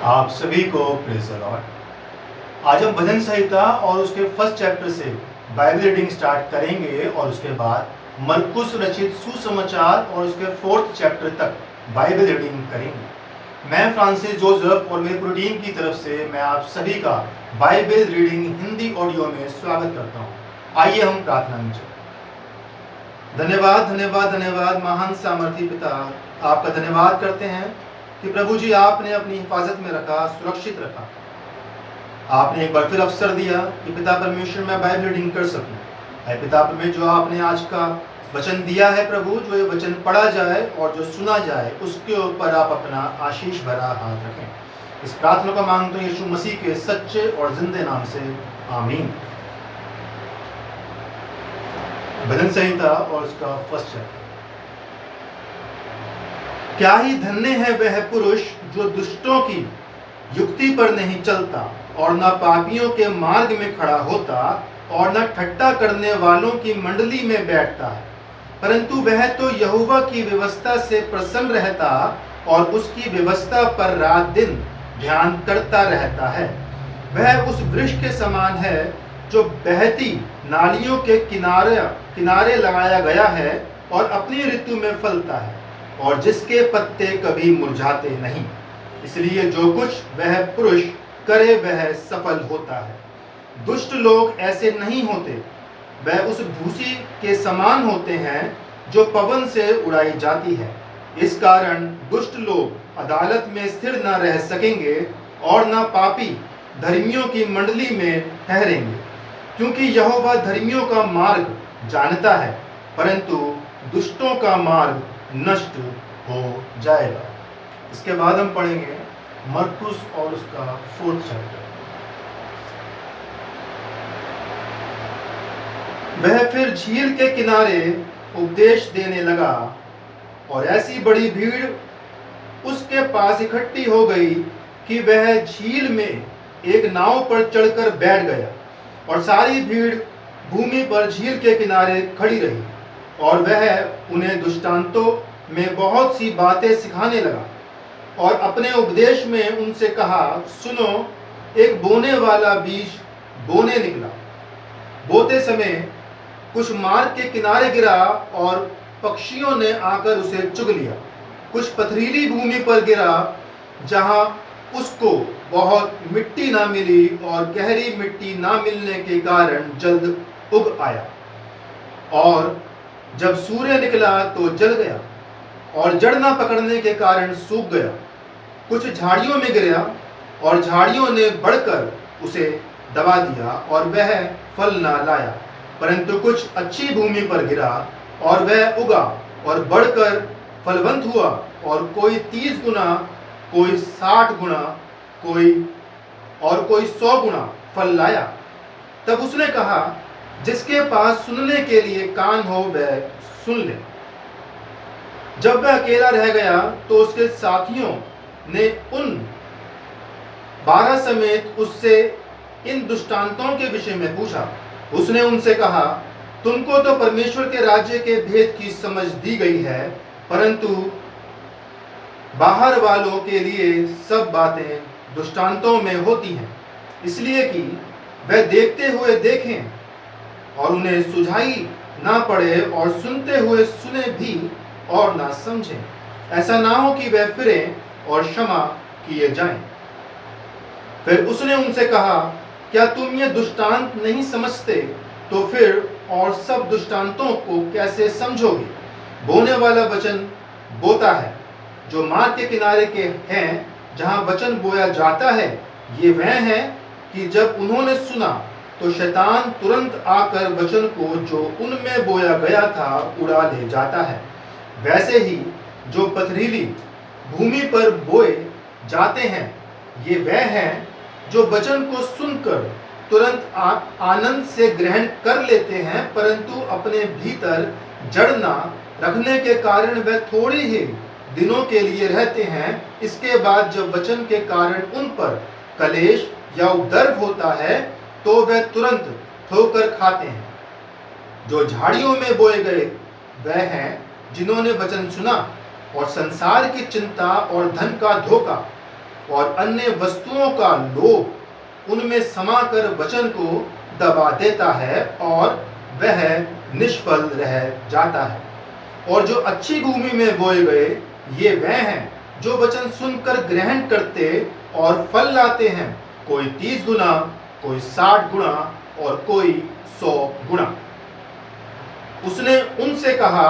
आप सभी को प्रेज़ द लॉर्ड। आज हम भजन संहिता और उसके फर्स्ट चैप्टर से बाइबल रीडिंग स्टार्ट करेंगे और उसके बाद मरकुस रचित सुसमाचार और उसके फोर्थ चैप्टर तक बाइबल रीडिंग करेंगे। मैं फ्रांसिस जोसेफ और मेरी पूरी टीम की तरफ से मैं आप सभी का बाइबल रीडिंग हिंदी ऑडियो में स्वागत करता हूँ। आइए हम प्रार्थना में चलें। धन्यवाद धन्यवाद धन्यवाद महान सामर्थी पिता, आपका धन्यवाद करते हैं कि प्रभु जी आपने अपनी हिफाजत में रखा, सुरक्षित रखा। आपने एक बार फिर अवसर दिया कि पिता परमेश्वर मैं बाइबल रीडिंग कर सकूं। है पिता परमेश्वर, जो आपने आज का वचन दिया है प्रभु, जो ये वचन पढ़ा जाए और जो सुना जाए उसके ऊपर आप अपना आशीष भरा हाथ रखें। इस प्रार्थना को मांगते हैं यीशु मसीह के सच्चे और जिंदे नाम से, आमीन। भजन संहिता और उसका फर्स्ट चैप्टर। क्या ही धन्य है वह पुरुष जो दुष्टों की युक्ति पर नहीं चलता और न पापियों के मार्ग में खड़ा होता और न ठट्टा करने वालों की मंडली में बैठता है, परंतु वह तो यहोवा की व्यवस्था से प्रसन्न रहता और उसकी व्यवस्था पर रात दिन ध्यान करता रहता है। वह उस वृक्ष के समान है जो बहती नालियों के किनारे लगाया गया है और अपनी ऋतु में फलता है और जिसके पत्ते कभी मुरझाते नहीं। इसलिए जो कुछ वह पुरुष करे वह सफल होता है। दुष्ट लोग ऐसे नहीं होते, वह उस भूसी के समान होते हैं जो पवन से उड़ाई जाती है। इस कारण दुष्ट लोग अदालत में स्थिर न रह सकेंगे और न पापी धर्मियों की मंडली में ठहरेंगे, क्योंकि यहोवा धर्मियों का मार्ग जानता है, परंतु दुष्टों का मार्ग नष्ट हो जाएगा। इसके बाद हम पढ़ेंगे मरकुस और उसका फोर्थ चैप्टर। वह फिर झील के किनारे उपदेश देने लगा और ऐसी बड़ी भीड़ उसके पास इकट्ठी हो गई कि वह झील में एक नाव पर चढ़कर बैठ गया और सारी भीड़ भूमि पर झील के किनारे खड़ी रही और वह उन्हें दृष्टांतों में बहुत सी बातें सिखाने लगा और अपने उपदेश में उनसे कहा, सुनो, एक बोने वाला बीज बोने निकला। बोते समय कुछ मार्ग के किनारे गिरा और पक्षियों ने आकर उसे चुग लिया। कुछ पथरीली भूमि पर गिरा जहां उसको बहुत मिट्टी ना मिली और गहरी मिट्टी ना मिलने के कारण जल्द उग आया और जब सूर्य निकला तो जल गया और जड़ न पकड़ने के कारण सूख गया। कुछ झाड़ियों में गिरा और झाड़ियों ने बढ़कर उसे दबा दिया और वह फल न लाया। परंतु कुछ अच्छी भूमि पर गिरा और वह उगा और बढ़कर फलवंत हुआ और कोई 30 गुना, कोई 60 गुना, कोई 100 गुना फल लाया। तब उसने कहा, जिसके पास सुनने के लिए कान हो वह सुन ले। जब वह अकेला रह गया तो उसके साथियों ने उन 12 समेत उससे इन दृष्टांतों के विषय में पूछा। उसने उनसे कहा, तुमको तो परमेश्वर के राज्य के भेद की समझ दी गई है, परंतु बाहर वालों के लिए सब बातें दृष्टांतों में होती हैं, इसलिए कि वह देखते हुए देखें और उन्हें सुझाई ना पड़े और सुनते हुए सुने भी और ना समझें, ऐसा ना हो कि वह फिरें और क्षमा किए जाएं। फिर उसने उनसे कहा, क्या तुम ये दृष्टांत नहीं समझते? तो फिर और सब दृष्टांतों को कैसे समझोगे? बोने वाला वचन बोता है जो मार्ग के किनारे के हैं, जहां वचन बोया जाता है। ये वह है कि जब उन्होंने सुना तो शैतान तुरंत आकर वचन को जो उनमें बोया गया था उड़ा ले जाता है। वैसे ही जो पथरीली भूमि पर बोए जाते हैं, ये वह हैं जो वचन को सुनकर तुरंत आनंद से ग्रहण कर लेते हैं, परंतु अपने भीतर जड़ ना रखने के कारण वह थोड़ी ही दिनों के लिए रहते हैं। इसके बाद जब वचन के कारण उन पर कलेश या उपद्रव होता है तो वह तुरंत ठोकर खाते हैं। जो झाड़ियों में बोए गए वह हैं जिन्होंने वचन सुना और संसार की चिंता और धन का धोखा और अन्य वस्तुओं का लोभ उनमें समाकर वचन को दबा देता है और वह निष्फल रह जाता है। और जो अच्छी भूमि में बोए गए ये वह हैं जो वचन सुनकर ग्रहण करते और फल लाते हैं, कोई 30 गुना, कोई 60 गुना और कोई 100 गुना। उसने उनसे कहा,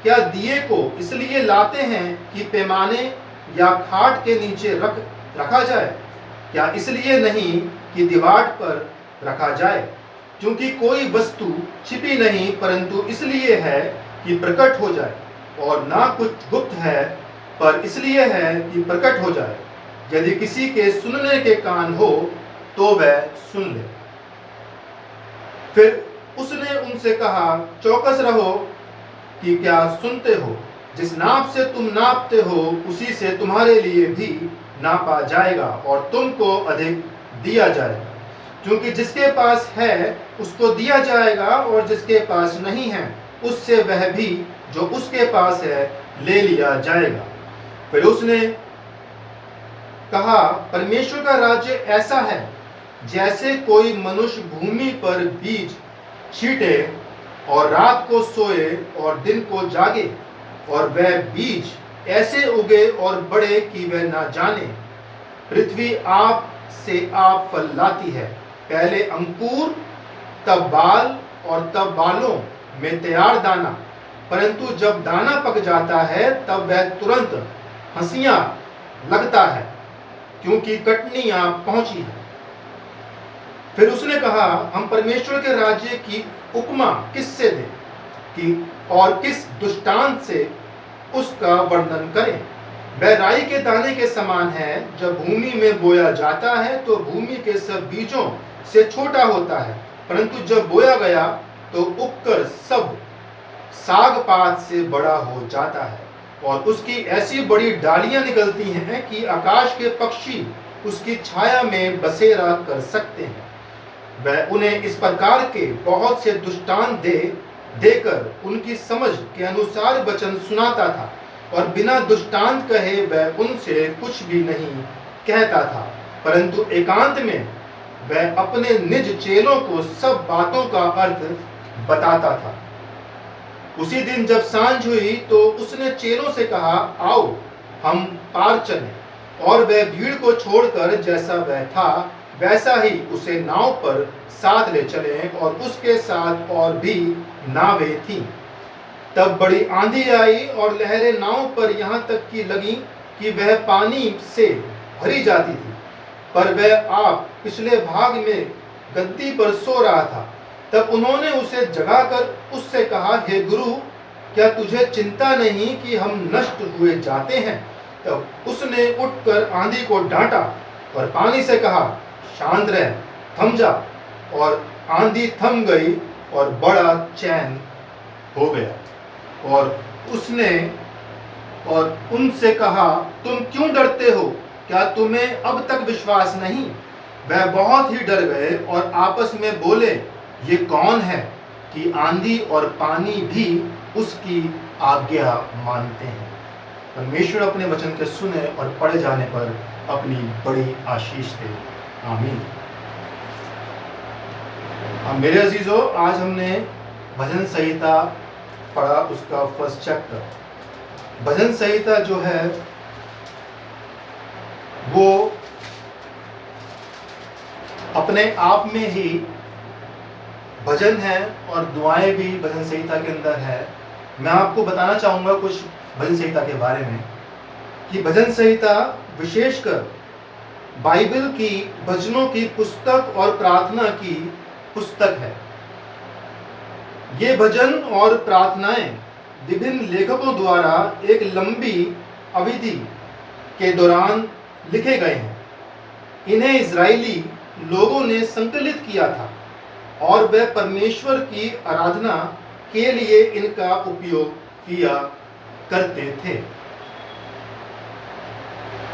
क्या दिए को इसलिए लाते हैं कि पैमाने या खाट के नीचे रखा जाए? क्या इसलिए नहीं कि दीवार पर रखा जाए? क्योंकि कोई वस्तु छिपी नहीं, परंतु इसलिए है कि प्रकट हो जाए, और ना कुछ गुप्त है पर इसलिए है कि प्रकट हो जाए। यदि किसी के सुनने के कान हो तो वह सुन ले। फिर उसने उनसे कहा, चौकस रहो कि क्या सुनते हो। जिस नाप से तुम नापते हो उसी से तुम्हारे लिए भी नापा जाएगा और तुमको अधिक दिया जाएगा। क्योंकि जिसके पास है उसको दिया जाएगा, और जिसके पास नहीं है उससे वह भी जो उसके पास है ले लिया जाएगा। फिर उसने कहा, परमेश्वर का राज्य ऐसा है जैसे कोई मनुष्य भूमि पर बीज छींटे और रात को सोए और दिन को जागे, और वह बीज ऐसे उगे और बढ़े कि वह ना जाने। पृथ्वी आप से आप फल लाती है, पहले अंकुर, तब बाल और तब बालों में तैयार दाना, परंतु जब दाना पक जाता है तब वह तुरंत हंसियां लगता है, क्योंकि कटनियां पहुंची है। फिर उसने कहा, हम परमेश्वर के राज्य की उपमा किससे दें कि और किस दृष्टांत से उसका वर्णन करें? वह राई के दाने के समान है, जब भूमि में बोया जाता है तो भूमि के सब बीजों से छोटा होता है, परंतु जब बोया गया तो उगकर सब साग पात से बड़ा हो जाता है, और उसकी ऐसी बड़ी डालियां निकलती हैं कि आकाश के पक्षी उसकी छाया में बसेरा कर सकते हैं। वह उन्हें इस प्रकार के बहुत से दृष्टांत देकर उनकी समझ के अनुसार वचन सुनाता था, और बिना दृष्टांत कहे वह उनसे कुछ भी नहीं कहता था, परंतु एकांत में वह अपने निज चेलों को सब बातों का अर्थ बताता था। उसी दिन जब सांझ हुई तो उसने चेलों से कहा, आओ हम पार चलें। और वह भीड़ को छोड़कर जैसा वह था वैसा ही उसे नाव पर साथ ले चले, और उसके साथ और भी नावें थीं। तब बड़ी आंधी आई और लहरें नाव पर यहाँ तक की लगी कि वह पानी से भरी जाती थी, पर वह आप पिछले भाग में गद्दी पर सो रहा था। तब उन्होंने उसे जगाकर उससे कहा, हे गुरु, क्या तुझे चिंता नहीं कि हम नष्ट हुए जाते हैं? तब उसने उठकर आंधी को डांटा और पानी से कहा, शांत रह, थम जा। और आंधी थम गई और बड़ा चैन हो गया। और उनसे कहा, तुम क्यों डरते हो? क्या तुम्हें अब तक विश्वास नहीं? वह बहुत ही डर गए और आपस में बोले, ये कौन है कि आंधी और पानी भी उसकी आज्ञा मानते हैं। परमेश्वर अपने वचन के सुने और पढ़े जाने पर अपनी बड़ी आशीष दे। आमीन। मेरे अजीजों, आज हमने भजन संहिता पढ़ा, उसका फर्स्ट चैप्टर। भजन संहिता जो है वो अपने आप में ही भजन है और दुआएं भी भजन संहिता के अंदर है। मैं आपको बताना चाहूँगा कुछ भजन संहिता के बारे में, कि भजन संहिता विशेषकर बाइबल की भजनों की पुस्तक और प्रार्थना की पुस्तक है। ये भजन और प्रार्थनाएं विभिन्न लेखकों द्वारा एक लंबी अवधि के दौरान लिखे गए हैं। इन्हें इजरायली लोगों ने संकलित किया था और वे परमेश्वर की आराधना के लिए इनका उपयोग किया करते थे।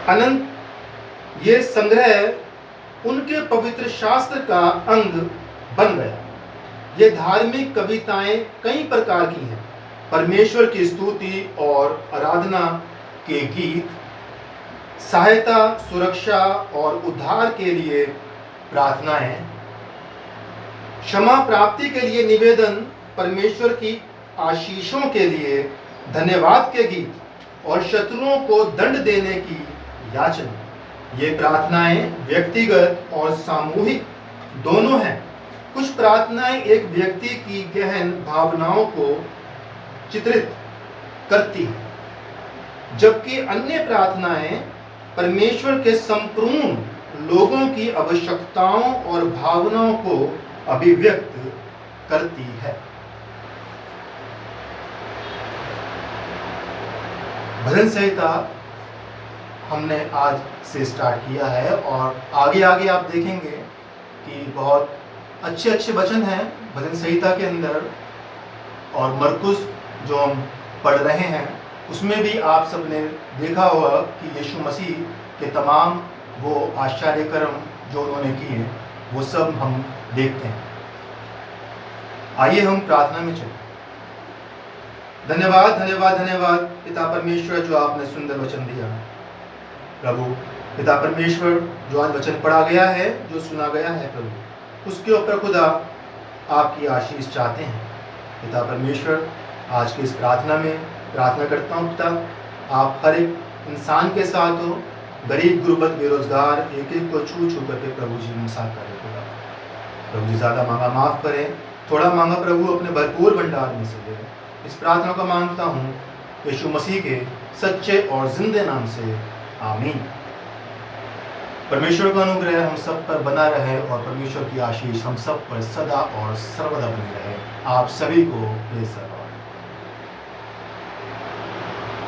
अनंत ये संग्रह उनके पवित्र शास्त्र का अंग बन गया। ये धार्मिक कविताएं कई प्रकार की हैं, परमेश्वर की स्तुति और आराधना के गीत, सहायता, सुरक्षा और उद्धार के लिए प्रार्थनाएं, क्षमा प्राप्ति के लिए निवेदन, परमेश्वर की आशीषों के लिए धन्यवाद के गीत और शत्रुओं को दंड देने की याचना। ये प्रार्थनाएं व्यक्तिगत और सामूहिक दोनों हैं। कुछ प्रार्थनाएं एक व्यक्ति की गहन भावनाओं को चित्रित करती हैं, जबकि अन्य प्रार्थनाएं परमेश्वर के संपूर्ण लोगों की आवश्यकताओं और भावनाओं को अभिव्यक्त करती है। भजन संहिता हमने आज से स्टार्ट किया है और आगे आगे आप देखेंगे कि बहुत अच्छे अच्छे वचन हैं भजन संहिता के अंदर। और मरकुस जो हम पढ़ रहे हैं उसमें भी आप सबने देखा होगा कि यीशु मसीह के तमाम वो आश्चर्य कर्म जो उन्होंने किए वो सब हम देखते हैं। आइए हम प्रार्थना में चलें। धन्यवाद धन्यवाद धन्यवाद पिता परमेश्वर जो आपने सुंदर वचन दिया। प्रभु पिता परमेश्वर जो आज वचन पढ़ा गया है, जो सुना गया है प्रभु, उसके ऊपर खुदा आपकी आशीष चाहते हैं। पिता परमेश्वर आज की इस प्रार्थना में प्रार्थना करता हूँ पिता, आप हर एक इंसान के साथ हो, गरीब गुर्बत बेरोजगार एक एक को छू छू करके प्रभु जी मसाक करें खुदा। प्रभु जी ज़्यादा मांगा माफ़ करें, थोड़ा मांगा प्रभु अपने भरपूर भंडार में से दे। इस प्रार्थना को मांगता हूँ यीशु मसीह के सच्चे और जिंदे नाम से, आमीन। परमेश्वर का अनुग्रह हम सब पर बना रहे और परमेश्वर की आशीष हम सब पर सदा और सर्वदा बनी रहे। आप सभी को प्रेज़।